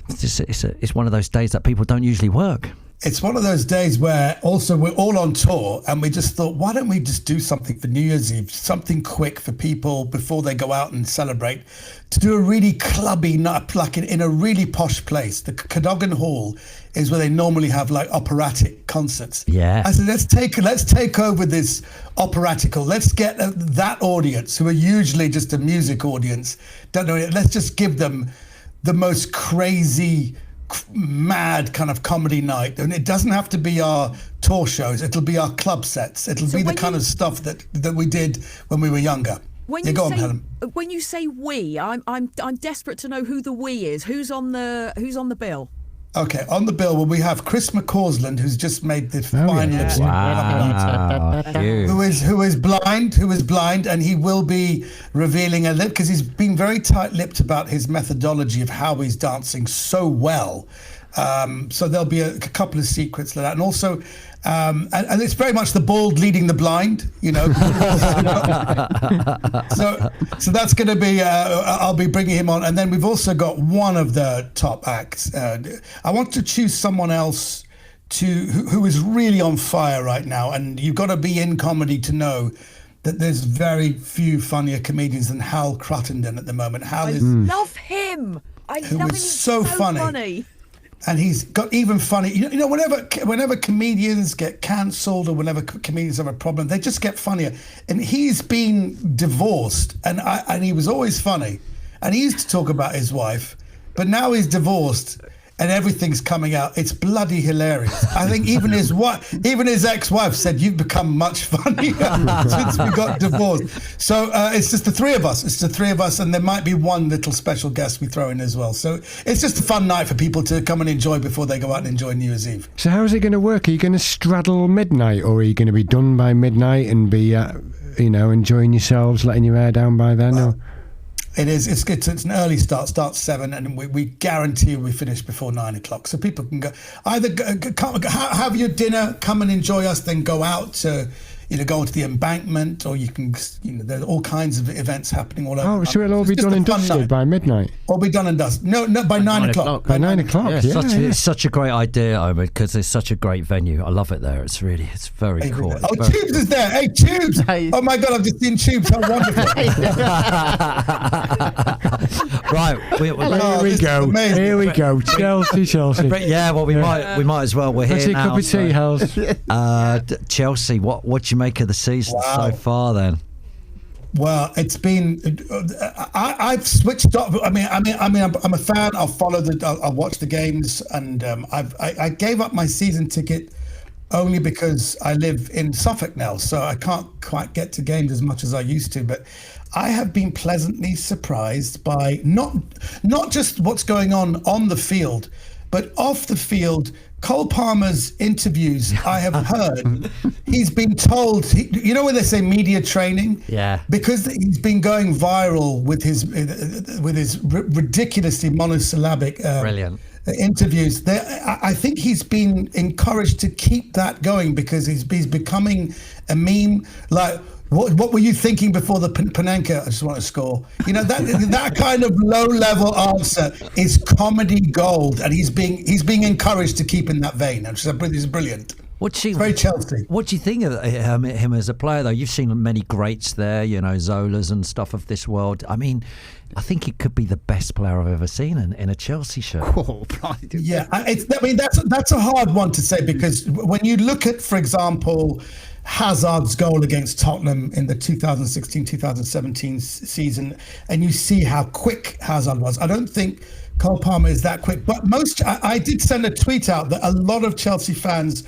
it's one of those days that people don't usually work. It's one of those days where also we're all on tour and we just thought, why don't we just do something for New Year's Eve, something quick for people before they go out and celebrate, to do a really clubby night, like in a really posh place. The Cadogan Hall is where they normally have like operatic concerts. Yeah. I said, let's take over this operatical. Let's get that audience who are usually just a music audience. Don't know. Let's just give them the most crazy, mad kind of comedy night, and it doesn't have to be our tour shows. It'll be our club sets. It'll be the kind of stuff that we did when we were younger. Helen. When you say we, I'm desperate to know who the we is. Who's on the bill? Okay, on the bill, well, we have Chris McCausland, who's just made the final lip sync. Wow. Who is blind, and he will be revealing a lip because he's been very tight-lipped about his methodology of how he's dancing so well. So there'll be a couple of secrets like that, and also, and it's very much the bald leading the blind, you know. so that's going to be. I'll be bringing him on, and then we've also got one of the top acts. I want to choose someone else who is really on fire right now, and you've got to be in comedy to know that there's very few funnier comedians than Hal Cruttenden at the moment. I love him. I love him. He's so funny. And he's got even funny. You know, whenever comedians get cancelled or whenever comedians have a problem, they just get funnier. And he's been divorced, and he was always funny. And he used to talk about his wife, but now he's divorced, and everything's coming out. It's bloody hilarious. I think even his ex-wife said, "You've become much funnier since we got divorced." So it's just the three of us. And there might be one little special guest we throw in as well. So it's just a fun night for people to come and enjoy before they go out and enjoy New Year's Eve. So how is it going to work? Are you going to straddle midnight, or are you going to be done by midnight and be, enjoying yourselves, letting your hair down by then? Or? It is. It's an early start. Starts 7, and we guarantee we finish before 9 o'clock. So people can go have your dinner, come and enjoy us, then go out to, go to the embankment, or you can, there are all kinds of events happening all over. Oh, so it'll all be done and dusted by midnight. Or be done and dust. No, by 9 o'clock. By 9 o'clock, yeah. It's such a great idea, Omid, because it's such a great venue. I love it there. It's very cool. Oh, Tubes is there. Hey, Tubes. Oh, my God, I've just seen Tubes. How wonderful. Right. Here we go. Chelsea. Yeah, well, we might as well. We're here now. Cup of tea, Hels. Chelsea, what do you make of the season so far then? Well, it's been. I've switched off. I mean, I'm a fan. I'll watch the games, and I gave up my season ticket only because I live in Suffolk now, so I can't quite get to games as much as I used to. But I have been pleasantly surprised by not just what's going on the field, but off the field. Cole Palmer's interviews, I have heard, he's been told, you know when they say media training? Yeah. Because he's been going viral with his ridiculously monosyllabic Brilliant. Interviews. I think he's been encouraged to keep that going because he's becoming a meme. Like, what were you thinking before the Panenka? I just want to score. You know, that kind of low-level answer is comedy gold, and he's being encouraged to keep in that vein. It's brilliant. Very Chelsea. What do you think of him as a player, though? You've seen many greats there, you know, Zolas and stuff of this world. I mean, I think he could be the best player I've ever seen in a Chelsea shirt. Oh, yeah, that's a hard one to say because when you look at, for example, Hazard's goal against Tottenham in the 2016-2017 season, and you see how quick Hazard was. I don't think Cole Palmer is that quick, but I did send a tweet out that a lot of Chelsea fans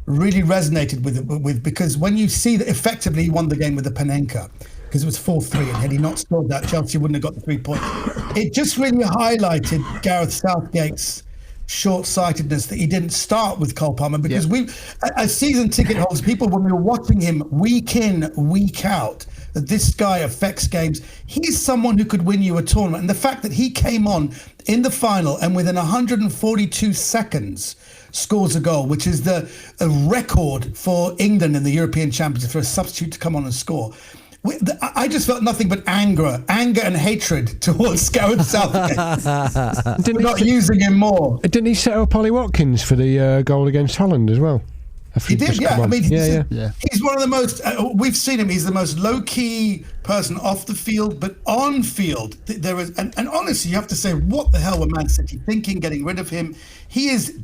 really resonated with because when you see that effectively he won the game with the Panenka, because it was 4-3, and had he not scored that, Chelsea wouldn't have got the 3 points. It just really highlighted Gareth Southgate's short-sightedness that he didn't start with Cole Palmer because as season ticket holders, people, when we were watching him week in, week out, that this guy affects games. He's someone who could win you a tournament. And the fact that he came on in the final and within 142 seconds scores a goal, which is a record for England in the European Championship for a substitute to come on and score. I just felt nothing but anger and hatred towards Gareth Southgate for not using him more. Didn't he set up Ollie Watkins for the goal against Holland as well? He did, yeah. I mean, he's one of the most. We've seen him. He's the most low-key person off the field, but on field there is. And honestly, you have to say, what the hell were Man City thinking? Getting rid of him.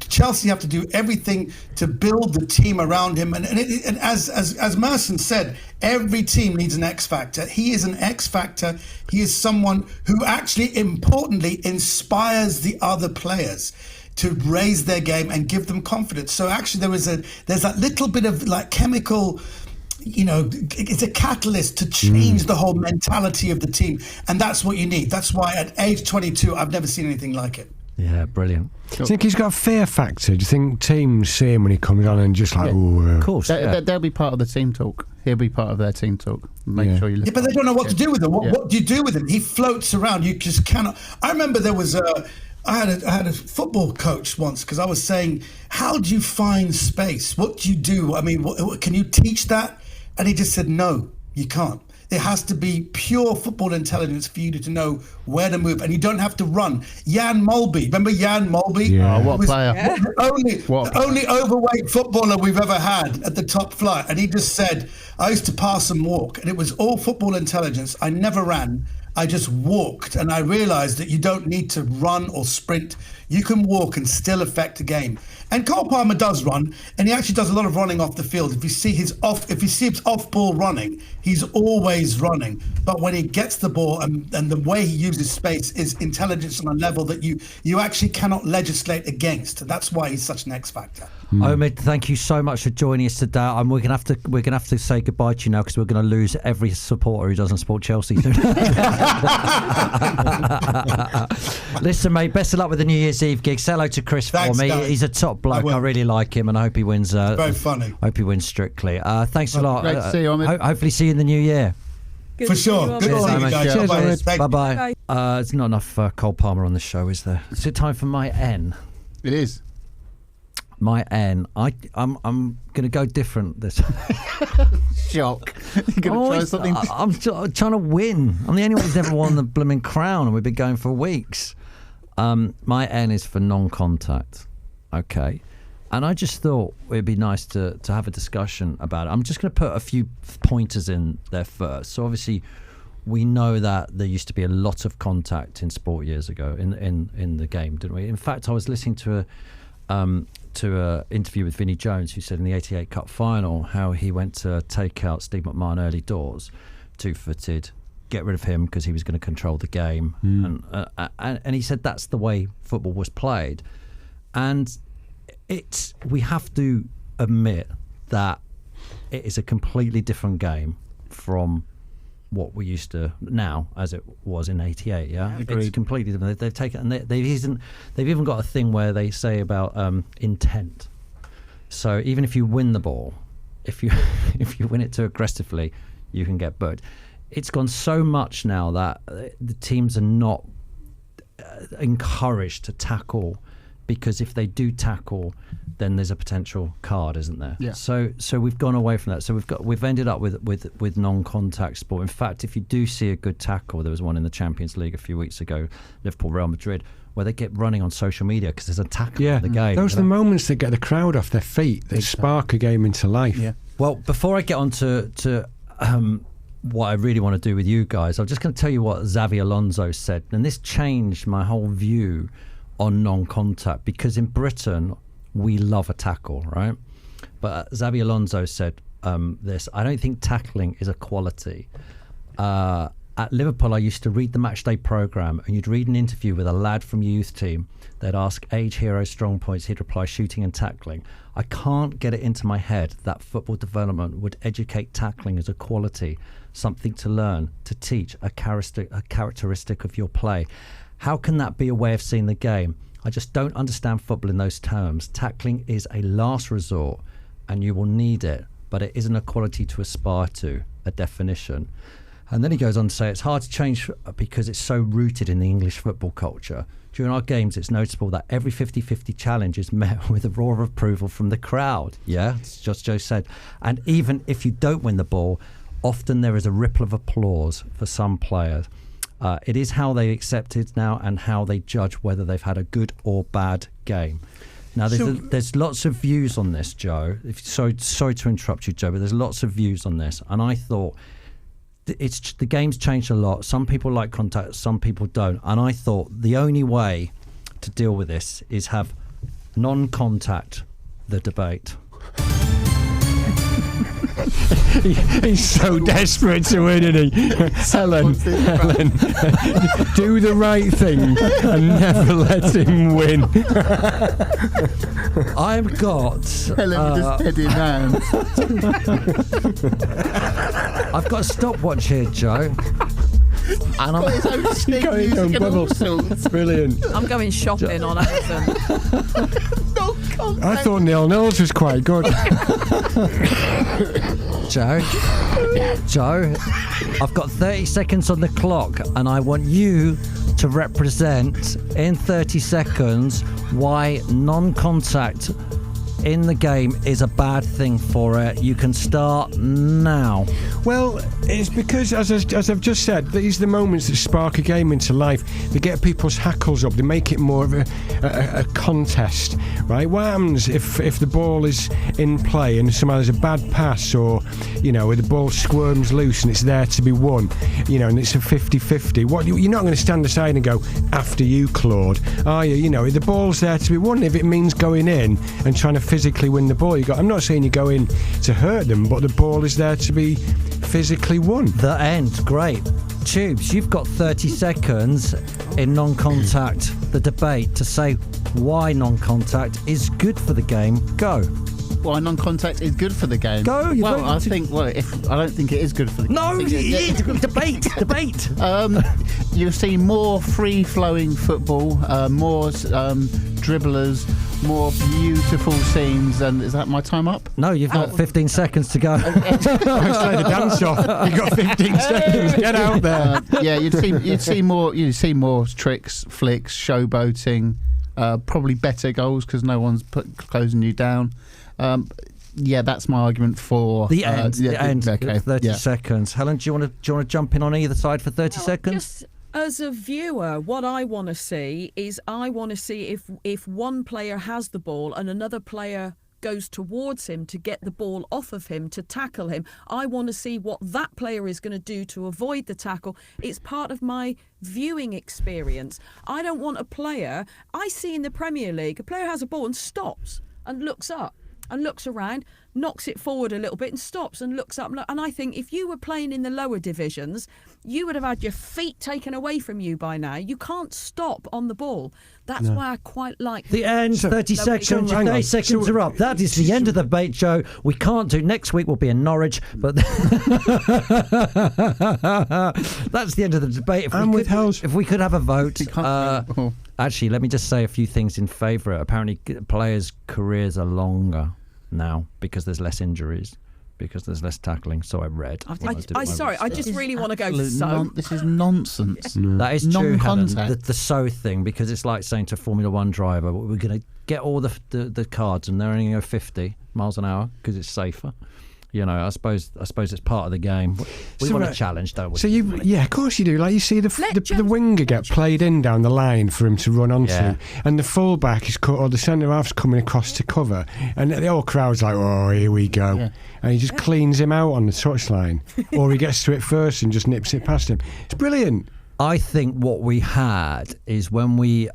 Chelsea have to do everything to build the team around him. And as Merson said, every team needs an X factor. He is an X factor. He is someone who actually, importantly, inspires the other players to raise their game and give them confidence. So actually there's that little bit of like chemical, you know, it's a catalyst to change the whole mentality of the team. And that's what you need. That's why at age 22, I've never seen anything like it. Yeah, brilliant. Do you think he's got a fear factor? Do you think teams see him when he comes on and just like, of course, they'll be part of the team talk. He'll be part of their team talk. Make sure you listen. Yeah, but they don't know what to do with him. What do you do with him? He floats around. You just cannot. I remember there was I had a football coach once because I was saying, how do you find space? What do you do? I mean, can you teach that? And he just said, no, you can't. There has to be pure football intelligence for you to know where to move, and you don't have to run. Jan Molby, remember Jan Molby? Yeah, what player? The only overweight footballer we've ever had at the top flight. And he just said, I used to pass and walk, and it was all football intelligence. I never ran. I just walked, and I realized that you don't need to run or sprint. You can walk and still affect a game. And Cole Palmer does run, and he actually does a lot of running off the field. If you see his off-ball running, he's always running. But when he gets the ball and the way he uses space is intelligence on a level that you actually cannot legislate against. That's why he's such an X factor. Omid, thank you so much for joining us today. And we're gonna have to say goodbye to you now because we're going to lose every supporter who doesn't support Chelsea soon. Listen, mate, best of luck with the New Year's Eve gig. Say hello to Chris for me. Guys. He's a top bloke. I really like him, and I hope he wins. Very funny. Hope he wins Strictly. Thanks a lot. Great to see you, Omid. Hopefully, see you in the new year. Good For to see sure. you, Good to Omid. see you guys. Cheers, Bye-bye. Omid. Thank you. Bye-bye. There's not enough Cole Palmer on the show, is there? Is it time for my N? It is. my N. I'm going to go different this. Shock. You're going to try something. I'm trying to win. I'm the only one who's never won the blooming crown, and we've been going for weeks. My N is for non-contact. Okay. And I just thought it'd be nice to have a discussion about it. I'm just going to put a few pointers in there first. So obviously, we know that there used to be a lot of contact in sport years ago in the game, didn't we? In fact, I was listening to an interview with Vinnie Jones, who said in the '88 Cup final how he went to take out Steve McMahon early doors, 2-footed, get rid of him because he was going to control the game, and he said that's the way football was played, and we have to admit that it is a completely different game from what we used to now as it was in '88. Yeah, it's completely different. They've taken, and they've even got a thing where they say about intent. So even if you win the ball, if you win it too aggressively, you can get booked. It's gone so much now that the teams are not encouraged to tackle, because if they do tackle, then there's a potential card, isn't there? Yeah. So we've gone away from that. So we've ended up with non-contact sport. In fact, if you do see a good tackle, there was one in the Champions League a few weeks ago, Liverpool Real Madrid, where they get running on social media because there's a tackle in the game. Those are the moments that get the crowd off their feet. They spark a game into life. Yeah. Well, before I get on to what I really want to do with you guys, I'm just going to tell you what Xavi Alonso said, and this changed my whole view on non-contact, because in Britain we love a tackle, right? But Xavi Alonso said this: I don't think tackling is a quality. At Liverpool, I used to read the matchday programme, and you'd read an interview with a lad from youth team. They'd ask age, hero, strong points. He'd reply shooting and tackling. I can't get it into my head that football development would educate tackling as a quality, something to learn, to teach, a characteristic of your play. How can that be a way of seeing the game? I just don't understand football in those terms. Tackling is a last resort, and you will need it, but it isn't a quality to aspire to, a definition. And then he goes on to say it's hard to change because it's so rooted in the English football culture. During our games, it's noticeable that every 50-50 challenge is met with a roar of approval from the crowd. Yeah, it's just Joe said. And even if you don't win the ball, often there is a ripple of applause for some players. It is how they accept it now and how they judge whether they've had a good or bad game. Now, there's lots of views on this, Joe. Sorry to interrupt you, Joe, but there's lots of views on this. And I thought the game's changed a lot. Some people like contact, some people don't. And I thought the only way to deal with this is have non-contact the debate. He's so desperate to win, isn't he? Helen, do the right thing and never let him win. I've got Helen with his head in hand. I've got a stopwatch here, Joe. And I'm His own sting music and all sorts. Brilliant. I'm going shopping on Amazon. I thought nil-nils was quite good. Joe, I've got 30 seconds on the clock, and I want you to represent in 30 seconds why non-contact in the game is a bad thing for it. You can start now. Well, it's because, as I've just said, these are the moments that spark a game into life. They get people's hackles up. They make it more of a contest, right? What happens if the ball is in play and somehow there's a bad pass, or, where the ball squirms loose and it's there to be won, and it's a 50-50. You're not going to stand aside and go, after you, Claude, are you? The ball's there to be won. If it means going in and trying to physically win the ball, I'm not saying you go in to hurt them, but the ball is there to be physically won. The end. Great. Tubes, you've got 30 seconds in non-contact the debate to say why non-contact is good for the game. Go. Why non-contact is good for the game? Go. I don't think it is good for the game. No, debate. You'll see more free-flowing football, more dribblers, more beautiful scenes. And is that my time up? No, you've got 15 seconds to go. Play the dance off. You've got 15 seconds. Get out there. You'd see more tricks, flicks, showboating. Probably better goals because no one's closing you down. Yeah, that's my argument for the end. The end. Okay, 30 seconds. Helen, do you want to jump in on either side for 30 seconds? Just as a viewer, what I want to see is if one player has the ball and another player goes towards him to get the ball off of him, to tackle him. I want to see what that player is going to do to avoid the tackle. It's part of my viewing experience. I don't want a player, I see in the Premier League, a player has a ball and stops and looks up and looks around, knocks it forward a little bit and stops and looks up. And I think if you were playing in the lower divisions, you would have had your feet taken away from you by now. You can't stop on the ball. That's why I quite like the end. 30 seconds. 30 seconds are up. That is the end of the debate show. We can't do. Next week we'll be in Norwich, but that's the end of the debate. If we could have a vote. Actually, let me just say a few things in favour. Apparently, players' careers are longer now because there's less injuries, because there's less tackling. So I read. I just really want to go so. This is nonsense. That is true, Helen. Non-contact. The so thing, because it's like saying to a Formula One driver, we're going to get all the cards and they're only going to go 50 miles an hour because it's safer. You know, I suppose it's part of the game. We want a challenge, don't we? So of course you do. Like you see the winger get played in down the line for him to run onto, and the fullback is cut, or the centre half's coming across to cover, and the whole crowd's like, "Oh, here we go," and he just cleans him out on the touchline, or he gets to it first and just nips it past him. It's brilliant. I think what we had is when we,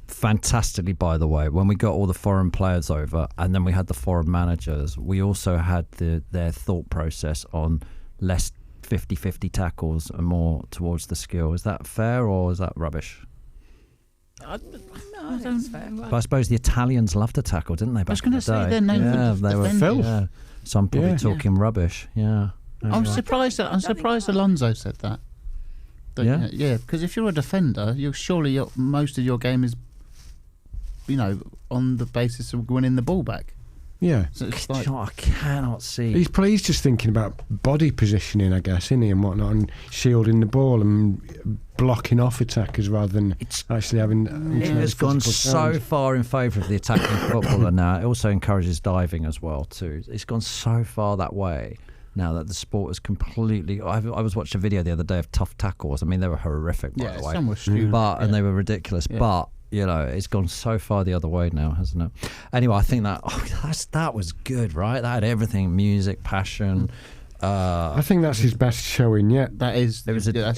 fantastically, by the way, when we got all the foreign players over and then we had the foreign managers, we also had their thought process on less 50-50 tackles and more towards the skill. Is that fair or is that rubbish? No, I think it's fair. But I suppose the Italians loved to tackle, didn't they? I was going to say their name. They were filth. Yeah. So I'm probably talking rubbish. Yeah. I'm surprised Alonso said that. Yeah, because if you're a defender, most of your game is, on the basis of winning the ball back. Yeah. So it's I cannot see. He's just thinking about body positioning, I guess, isn't he, and whatnot, and shielding the ball and blocking off attackers rather than actually having. It has gone so far in favour of the attacking footballer now. It also encourages diving as well too. It's gone so far that way. Now that the sport is completely... I was watching a video the other day of tough tackles. I mean, they were horrific, by the way. Some were stupid. And they were ridiculous. Yeah. But, it's gone so far the other way now, hasn't it? Anyway, I think that was good, right? That had everything, music, passion. I think that's his best showing yet. That is... It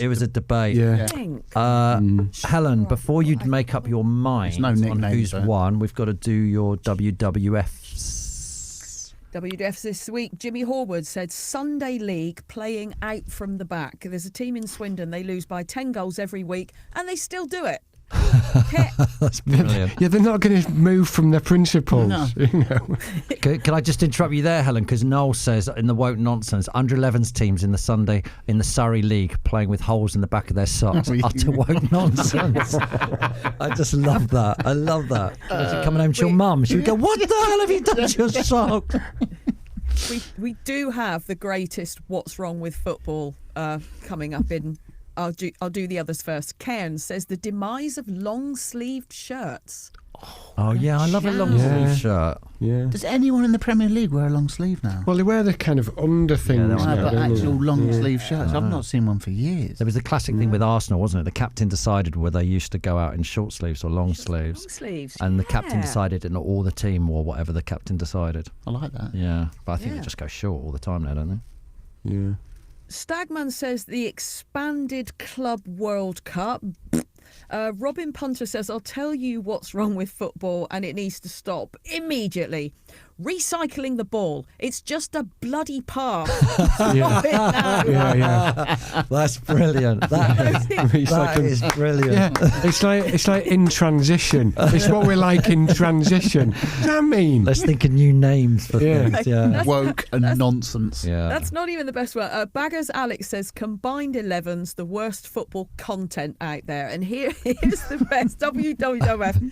was a debate. Yeah. Helen, before you make up your mind on who's won, we've got to do your WWFs. WWFs this week. Jimmy Horwood said Sunday League playing out from the back. There's a team in Swindon, they lose by 10 goals every week and they still do it. That's brilliant. Yeah, they're not going to move from their principles. No. Can I just interrupt you there, Helen? Because Noel says in the woke nonsense, under 11s teams in the Surrey League playing with holes in the back of their socks. Utter woke nonsense. I just love that. I love that. Coming home to your mum, she would go, "What the hell have you done to your socks?" We do have the greatest "What's Wrong with Football" coming up in. I'll do the others first. Cairn says the demise of long-sleeved shirts. Oh yeah, I love a long-sleeve shirt. Yeah. Does anyone in the Premier League wear a long sleeve now? Well, they wear the kind of under things. But actual long sleeve shirts. I've not seen one for years. There was the classic thing with Arsenal, wasn't it? The captain decided whether they used to go out in short sleeves or long sleeves. Long sleeves. And the captain decided, and not all the team wore whatever the captain decided. I like that. Yeah, but I think they just go short all the time now, don't they? Yeah. Stagman says the expanded Club World Cup. Robin Punter says, I'll tell you what's wrong with football and it needs to stop immediately. Recycling the ball. It's just a bloody pass. Yeah. That's brilliant. That is brilliant. Yeah. It's like in transition. It's what we're like in transition. What does that mean? Let's think of new names for things. Yeah. Woke and nonsense. Yeah. That's not even the best word. Baggers Alex says combined 11's the worst football content out there. And here's the best. WWF.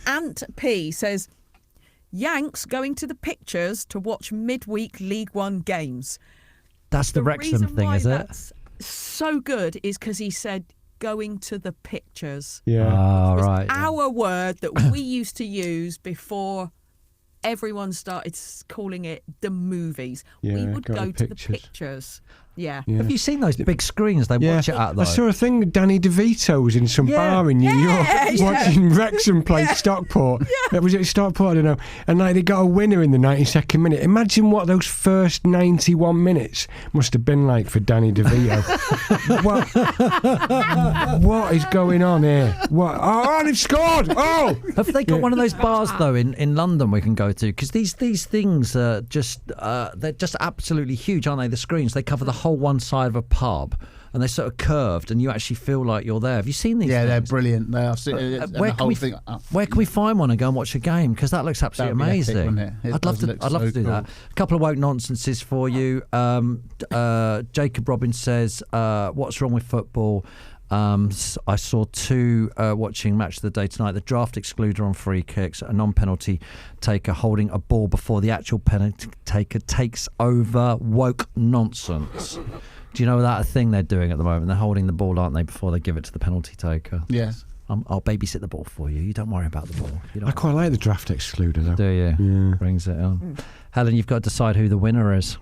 Ant P says Yanks going to the pictures to watch midweek League One games. That's the Wrexham thing, is it? That's so good is because he said going to the pictures. Yeah. Oh, Was right. our word that we used to use before everyone started calling it the movies. We Yeah, would go go to to the pictures. pictures. Yeah. Yeah. Have you seen those big screens they watch it at, though? I saw a thing with Danny DeVito was in some Yeah. bar in New York yeah. watching Wrexham play Stockport. Was it Stockport? I don't know. And like they got a winner in the 92nd minute. Imagine what those first 91 minutes must have been like for Danny DeVito. What is going on here? What? Oh, they've scored! Oh! Have they got one of those bars though in London we can go to? Because these things are just they're just absolutely huge, aren't they? The screens, they cover the whole one side of a pub, and they're sort of curved, and you actually feel like you're there. Have you seen these? Yeah, they're things? brilliant. They are. Where can we find one and go and watch a game? Because that looks absolutely That'd be epic, amazing. wouldn't it? I'd love to do that. A couple of woke nonsenses for you. Jacob Robbins says, "What's wrong with football?" I saw two watching Match of the Day tonight. The draft excluder on free kicks, a non-penalty taker holding a ball before the actual penalty taker takes over. Woke nonsense. Do you know that thing they're doing at the moment? They're holding the ball, aren't they, before they give it to the penalty taker? Yes. I'll babysit the ball for you. You don't worry about the ball. I quite like the draft excluder though. Do you? Yeah. Brings it on. Helen, you've got to decide who the winner is.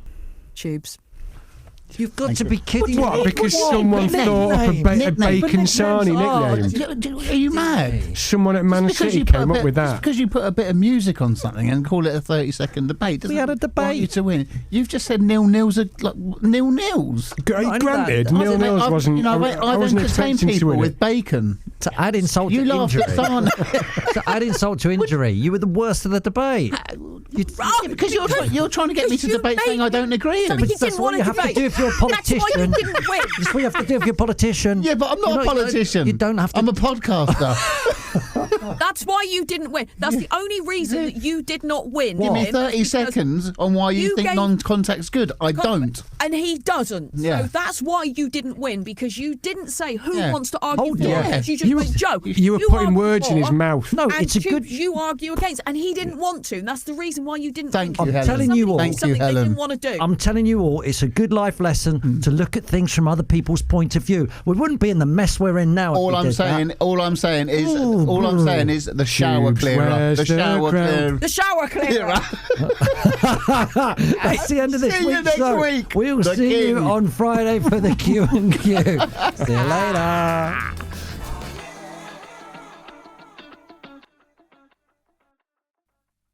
Tubes. You've got to be kidding What? me. Because someone thought up a bacon sarnie nickname. Are you mad? Someone at Man City came up with that. Because you put a bit of music on something and call it a 30-second debate. Doesn't We had a want debate. you to win. You've just said nil-nils are like nil-nils. Granted, nil-nils wasn't. You know, I I've wasn't entertained expecting to people win with it. bacon. To add insult You to laughed injury. at someone. To add insult to injury. You were the worst of the debate. Because you're trying to get me to you debate something I don't agree something with. you didn't what want you to have to debate. do if you're a That's why politician. you didn't win. That's what you have to do if you're a politician. Yeah, but I'm not a politician. You don't have to. I'm a podcaster. That's why you didn't win. That's the only reason that you did not win. Give me Ian, 30 because seconds on why you think gave- non-contact's good. I don't. And he doesn't. Yeah. So that's why you didn't win, because you didn't say who Yeah. wants to argue Hold for it. it. You just went, Joe. You were putting argue words in his for, mouth. No, and it's a good. You argue against, and he didn't want to. And that's the reason why you didn't Thank win. you, I'm Helen. telling you all. Thank you, Something they Helen. didn't want to do. I'm telling you all, it's a good life lesson to look at things from other people's point of view. We wouldn't be in the mess we're in now. if All we I'm did saying is the shower Tubes, clearer. where's The the shower ground? clearer. The shower clearer. that. That's the end of this See you week's next show. week. We'll The see you King. on Friday for the Q&Q. See you later.